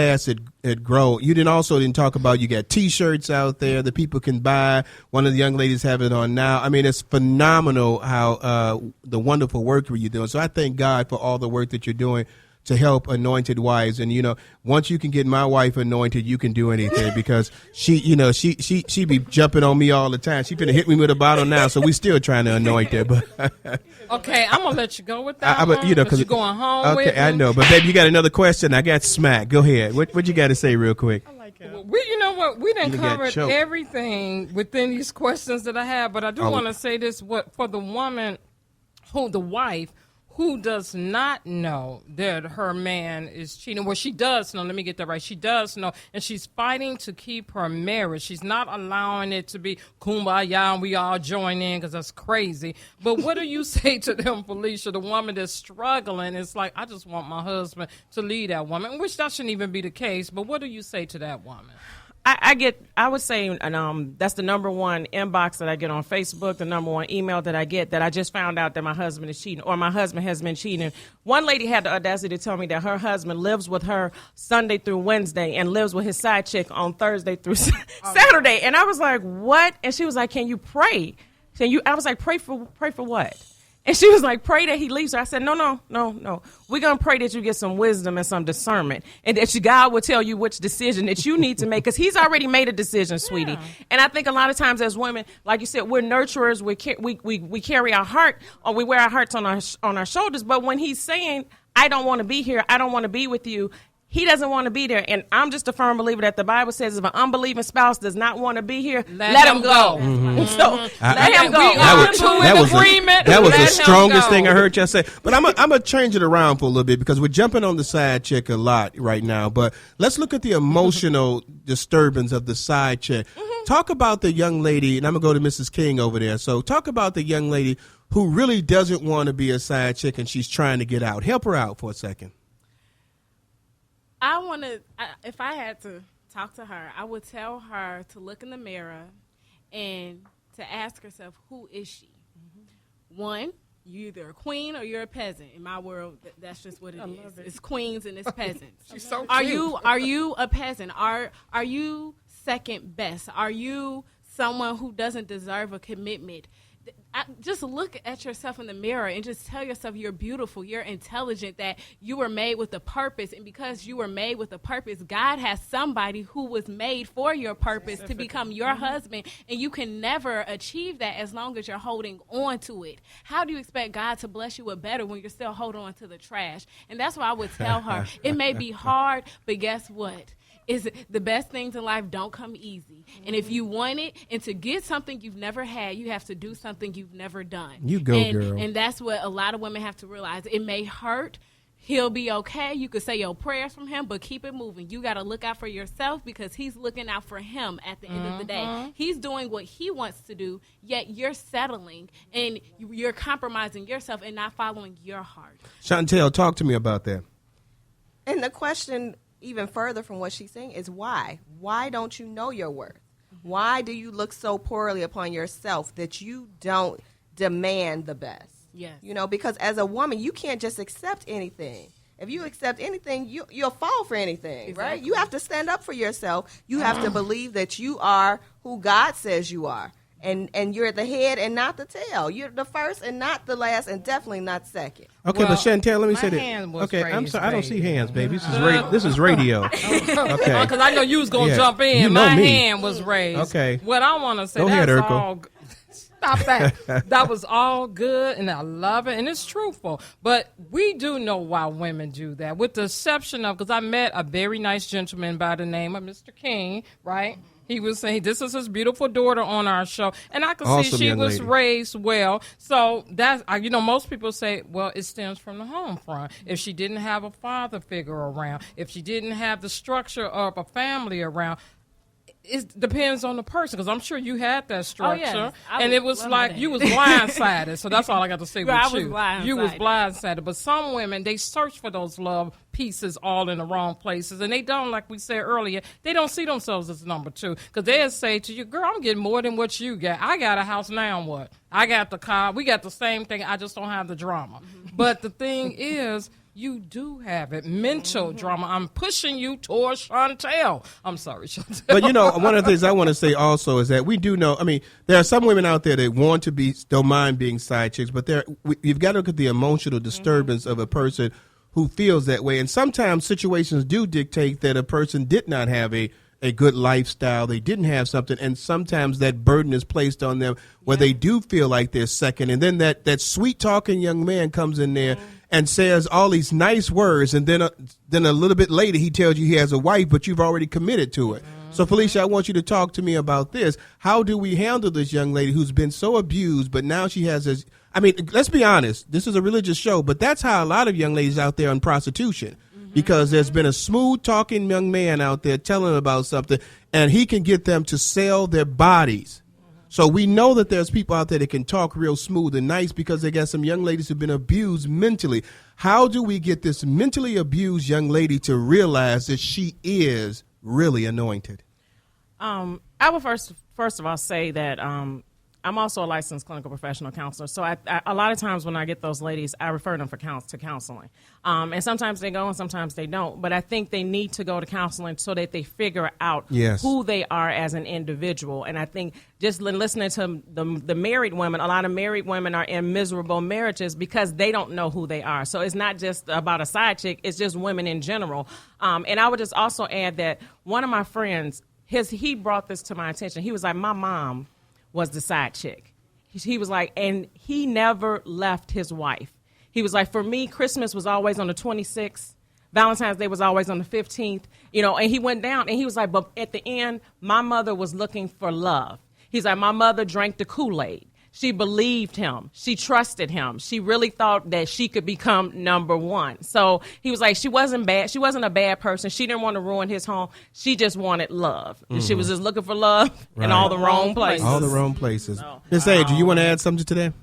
fast it grow. You didn't talk about, you got T-shirts out there that people can buy. One of the young ladies have it on now. I mean, it's phenomenal how the wonderful work you're doing. So I thank God for all the work that you're doing to help anointed wives. And, once you can get my wife anointed, you can do anything, because she be jumping on me all the time. She finna hit me with a bottle now, so we still trying to anoint her. But okay, I'm going to let you go with that because you're going home with Okay, I know. But, baby, you got another question? I got smacked. Go ahead. What you got to say real quick? You know what? We didn't cover everything within these questions that I have, but I do want to say this: for the woman, the wife who does not know that her man is cheating. Well, she does know. Let me get that right. She does know, and she's fighting to keep her marriage. She's not allowing it to be kumbaya and we all join in, because that's crazy. But what do you say to them, Felicia, the woman that's struggling? It's like, I just want my husband to lead that woman, which that shouldn't even be the case. But what do you say to that woman? I would say, and that's the number one inbox that I get on Facebook, the number one email that I get, that I just found out that my husband is cheating, or my husband has been cheating. One lady had the audacity to tell me that her husband lives with her Sunday through Wednesday and lives with his side chick on Thursday through Saturday. And I was like, what? And she was like, can you pray? I was like, pray for what? And she was like, pray that he leaves her. I said, no. We're going to pray that you get some wisdom and some discernment, and that God will tell you which decision that you need to make, because he's already made a decision, sweetie. Yeah. And I think a lot of times as women, like you said, we're nurturers. We carry our heart, or we wear our hearts on our shoulders. But when he's saying, I don't want to be here, I don't want to be with you, he doesn't want to be there. And I'm just a firm believer that the Bible says if an unbelieving spouse does not want to be here, let him go. Mm-hmm. So let him go. That was the strongest thing I heard you say. But I'm going to change it around for a little bit, because we're jumping on the side chick a lot right now. But let's look at the emotional disturbance of the side chick. Mm-hmm. Talk about the young lady, and I'm going to go to Mrs. King over there. So talk about the young lady who really doesn't want to be a side chick and she's trying to get out. Help her out for a second. If I had to talk to her, I would tell her to look in the mirror and to ask herself, who is she? Mm-hmm. One, you're either a queen or you're a peasant. In my world, that's just what it is. It's queens and it's peasants. She's so cute. Are you a peasant? Are you second best? Are you someone who doesn't deserve a commitment? Just look at yourself in the mirror and just tell yourself you're beautiful, you're intelligent, that you were made with a purpose. And because you were made with a purpose, God has somebody who was made for your purpose to become your husband. And you can never achieve that as long as you're holding on to it. How do you expect God to bless you with better when you're still holding on to the trash? And that's why I would tell her, it may be hard, but guess what? The best things in life don't come easy. And if you want it, and to get something you've never had, you have to do something you've never done. You go, girl. And that's what a lot of women have to realize. It may hurt. He'll be okay. You could say your prayers from him, but keep it moving. You got to look out for yourself, because he's looking out for him at the end of the day. He's doing what he wants to do, yet you're settling and you're compromising yourself and not following your heart. Chantel, talk to me about that. And the question, even further from what she's saying, is why? Why don't you know your worth? Why do you look so poorly upon yourself that you don't demand the best? Yes. Because as a woman, you can't just accept anything. If you accept anything, you'll fall for anything, exactly. Right? You have to stand up for yourself. You have to believe that you are who God says you are. And you're the head and not the tail. You're the first and not the last, and definitely not second. Okay, but Chantel, let me say that. Okay, I'm sorry, I don't see hands, baby. This is radio. Okay, because I know you was gonna jump in. My hand was raised. Okay, what I want to say. Go ahead, Urkel. Stop that. That was all good, and I love it, and it's truthful. But we do know why women do that, with the exception of, because I met a very nice gentleman by the name of Mr. King, right? He was saying, this is his beautiful daughter on our show. And I could see she was raised well. So that's, most people say, well, it stems from the home front. If she didn't have a father figure around, if she didn't have the structure of a family around, it depends on the person, because I'm sure you had that structure. Oh, yes. And it was like you was blindsided. So that's all I got to say with you. You was blindsided. But some women, they search for those love pieces all in the wrong places. And they don't, like we said earlier, they don't see themselves as number two. Because they'll say to you, girl, I'm getting more than what you got. I got a house now, what? I got the car. We got the same thing. I just don't have the drama. But the thing is, you do have it. Mental drama. I'm pushing you towards Chantel. I'm sorry, Chantel. But, one of the things I want to say also is that we do know, there are some women out there that want to don't mind being side chicks, but you've got to look at the emotional disturbance of a person who feels that way. And sometimes situations do dictate that a person did not have a good lifestyle. They didn't have something. And sometimes that burden is placed on them where they do feel like they're second. And then that sweet talking young man comes in there and says all these nice words. And then a little bit later, he tells you he has a wife, but you've already committed to it. So, Felicia, I want you to talk to me about this. How do we handle this young lady who's been so abused, but now she has this? Let's be honest. This is a religious show, but that's how a lot of young ladies out there in prostitution, because there's been a smooth talking young man out there telling them about something, and he can get them to sell their bodies. So we know that there's people out there that can talk real smooth and nice because they got some young ladies who've been abused mentally. How do we get this mentally abused young lady to realize that she is really anointed? I would first of all say that I'm also a licensed clinical professional counselor. So a lot of times when I get those ladies, I refer them to counseling. And sometimes they go and sometimes they don't. But I think they need to go to counseling so that they figure out who they are as an individual. And I think just listening to the married women, a lot of married women are in miserable marriages because they don't know who they are. So it's not just about a side chick. It's just women in general. And I would just also add that one of my friends, he brought this to my attention. He was like, my mom was the side chick. He was like, and he never left his wife. He was like, for me, Christmas was always on the 26th. Valentine's Day was always on the 15th. And he went down and he was like, but at the end, my mother was looking for love. He's like, my mother drank the Kool-Aid. She believed him. She trusted him. She really thought that she could become number one. So he was like, she wasn't bad. She wasn't a bad person. She didn't want to ruin his home. She just wanted love. And she was just looking for love in all the wrong places. All the wrong places. Miss Adrian, you want to add something to that?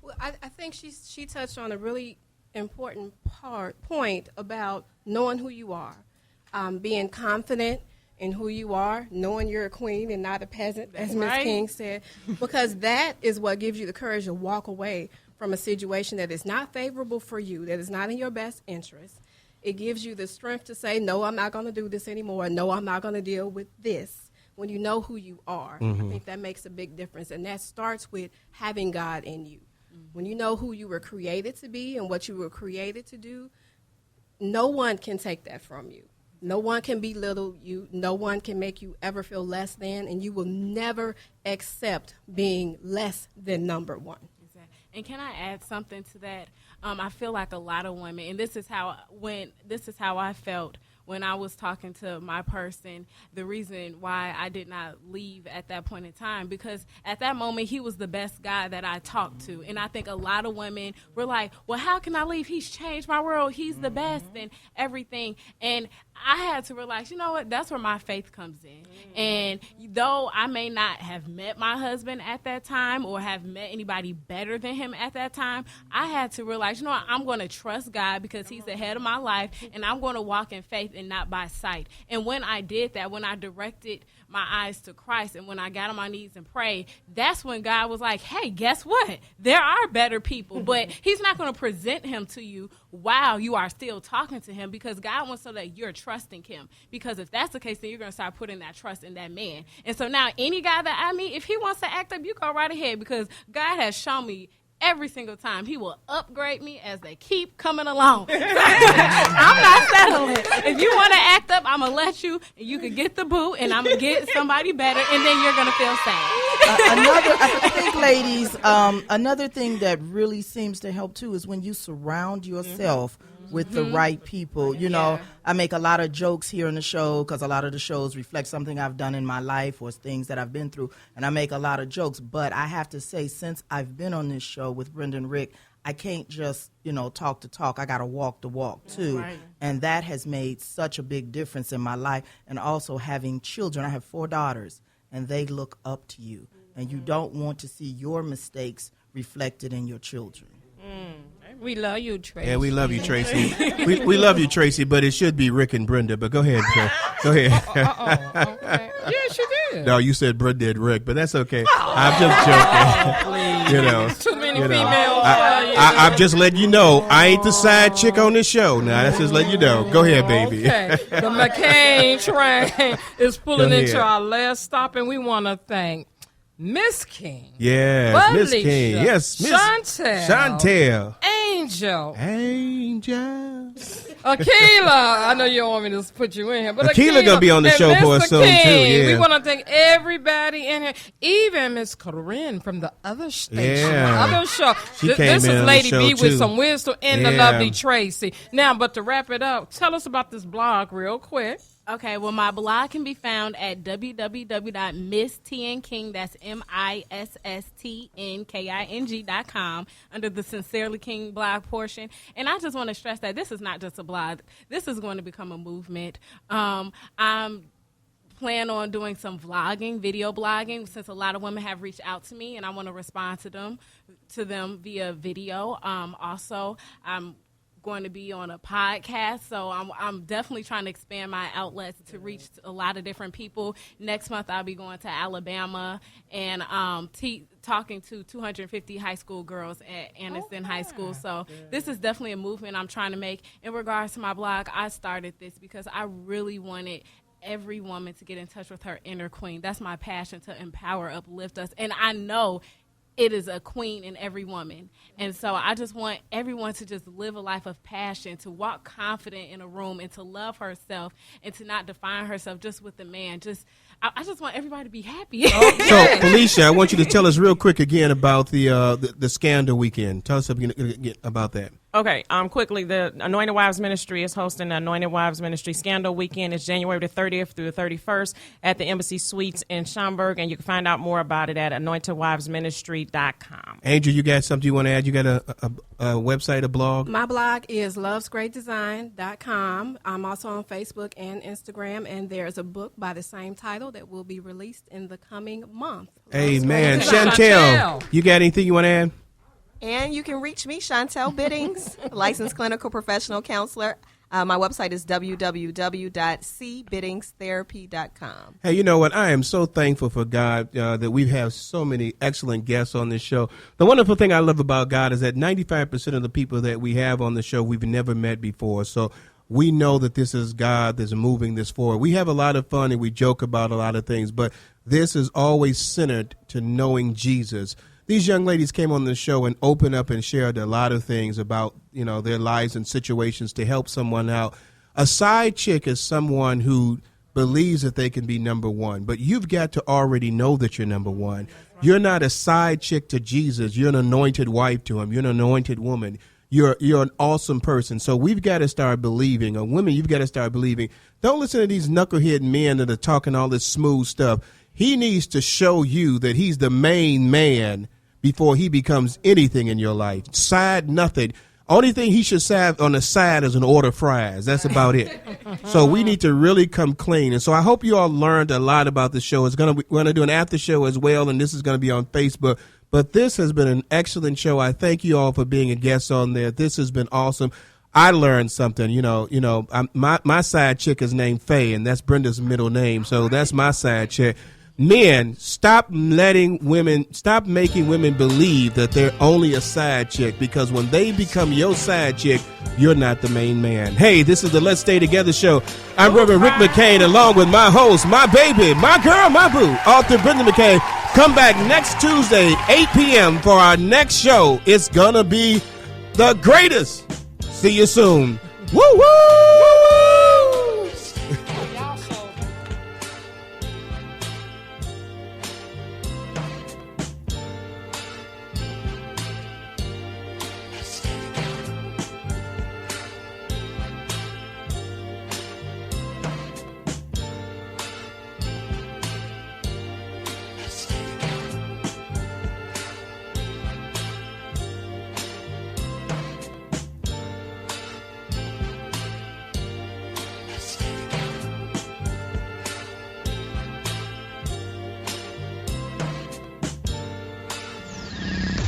Well, I think she touched on a really important point about knowing who you are, being confident in who you are, knowing you're a queen and not a peasant, as Ms. King said, because that is what gives you the courage to walk away from a situation that is not favorable for you, that is not in your best interest. It gives you the strength to say, no, I'm not going to do this anymore. No, I'm not going to deal with this. When you know who you are, I think that makes a big difference, and that starts with having God in you. When you know who you were created to be and what you were created to do, no one can take that from you. No one can belittle you. No one can make you ever feel less than, and you will never accept being less than number one. Exactly. And can I add something to that? I feel like a lot of women, and this is how I felt when I was talking to my person, the reason why I did not leave at that point in time, because at that moment he was the best guy that I talked to. And I think a lot of women were like, well, how can I leave? He's changed my world. He's the best and everything. And I had to realize, you know what, that's where my faith comes in. And though I may not have met my husband at that time or have met anybody better than him at that time, I had to realize, you know what, I'm going to trust God because he's the head of my life, and I'm going to walk in faith and not by sight. And when I did that, when I directed my eyes to Christ and when I got on my knees and prayed, that's when God was like, hey, guess what? There are better people, but he's not going to present him to you while you are still talking to him, because God wants so that you're trusting him. Because if that's the case, then you're going to start putting that trust in that man. And so now any guy that I meet, if he wants to act up, you go right ahead, because God has shown me every single time he will upgrade me as they keep coming along. I'm not settling. If you want to act up, I'm going to let you, and you can get the boot, and I'm going to get somebody better, and then you're going to feel sad. I think, ladies, another thing that really seems to help, too, is when you surround yourself with the right people. You know, I make a lot of jokes here in the show because a lot of the shows reflect something I've done in my life or things that I've been through, and I make a lot of jokes. But I have to say, since I've been on this show with Brendan Rick, I can't just, talk the talk. I got to walk the walk, too. Right. And that has made such a big difference in my life. And also having children. I have 4 daughters, and they look up to you. And you don't want to see your mistakes reflected in your children. We love you, Tracy. Yeah, we love you, Tracy. we love you, Tracy, but it should be Rick and Brenda. But go ahead. Go ahead. Okay. Yeah, she did. No, you said Brenda and Rick, but that's okay. I'm just joking. Please. You know. Too many many You know, females. I'm just letting you know, I ain't the side chick on this show. Now, that's just letting you know. Go ahead, baby. Okay. The McCain train is pulling Go into ahead. our last stop, and we want to thank Miss King. Yes, Miss Felicia, King. Yes, Miss Chantel. Angel. Akila. I know you don't want me to put you in here, but Akila gonna be on the and show for us Mr. soon, too, King. yeah. We want to thank everybody in here, even Miss Corinne from the other station, Yeah. the other show. She came This in is on Lady the show, B too. with some wisdom and the Yeah. lovely Tracy. Now, but to wrap it up, tell us about this blog real quick. Okay, well, my blog can be found at www.misstnking, that's MISSTNKING.com, under the Sincerely King blog portion. And I just want to stress that this is not just a blog. This is going to become a movement. I'm plan on doing some vlogging, video blogging, since a lot of women have reached out to me, and I want to respond to them via video. Also, I'm going to be on a podcast, so I'm definitely trying to expand my outlets to reach a lot of different people. Next month I'll be going to Alabama and talking to 250 high school girls at Anniston High School. So this is definitely a movement I'm trying to make. In regards to my blog, I started this because I really wanted every woman to get in touch with her inner queen. That's my passion, to empower, uplift us, and I know it is a queen in every woman. And so I just want everyone to just live a life of passion, to walk confident in a room, and to love herself, and to not define herself just with the man. I just want everybody to be happy. So, Felicia, I want you to tell us real quick again about the Scandal Weekend. Tell us about that. Okay, quickly, the Anointed Wives Ministry is hosting the Anointed Wives Ministry Scandal Weekend. It's January the 30th through the 31st at the Embassy Suites in Schaumburg, and you can find out more about it at anointedwivesministry.com. Angel, you got something you want to add? You got a website, a blog? My blog is lovesgreatdesign.com. I'm also on Facebook and Instagram, and there's a book by the same title that will be released in the coming month. Amen. Great Design. Chantel, you got anything you want to add? And you can reach me, Chantel Biddings, licensed clinical professional counselor. My website is www.cbiddingstherapy.com. Hey, you know what? I am so thankful for God that we have so many excellent guests on this show. The wonderful thing I love about God is that 95% of the people that we have on the show we've never met before. So we know that this is God that's moving this forward. We have a lot of fun and we joke about a lot of things, but this is always centered to knowing Jesus. These young ladies came on the show and opened up and shared a lot of things about, their lives and situations to help someone out. A side chick is someone who believes that they can be number one, but you've got to already know that you're number one. You're not a side chick to Jesus. You're an anointed wife to him. You're an anointed woman. You're an awesome person. So we've got to start believing, or women, you've got to start believing. Don't listen to these knucklehead men that are talking all this smooth stuff. He needs to show you that he's the main man before he becomes anything in your life. Side, nothing. Only thing he should have on the side is an order of fries. That's about it. So we need to really come clean. And so I hope you all learned a lot about the show. We're going to do an after show as well, and this is going to be on Facebook. But this has been an excellent show. I thank you all for being a guest on there. This has been awesome. I learned something. My side chick is named Faye, and that's Brenda's middle name. So that's my side chick. Men, stop making women believe that they're only a side chick, because when they become your side chick, you're not the main man. Hey, this is the Let's Stay Together show. I'm Reverend Rick McCain, along with my host, my baby, my girl, my boo, author Brenda McCain. Come back next Tuesday, 8 p.m. for our next show. It's going to be the greatest. See you soon. Woo, woo!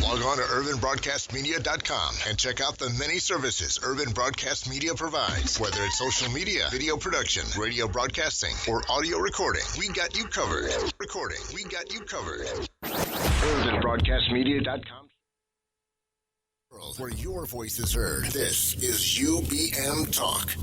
Log on to UrbanBroadcastMedia.com and check out the many services Urban Broadcast Media provides. Whether it's social media, video production, radio broadcasting, or audio recording, we got you covered. UrbanBroadcastMedia.com. world, where your voice is heard. This is UBM Talk.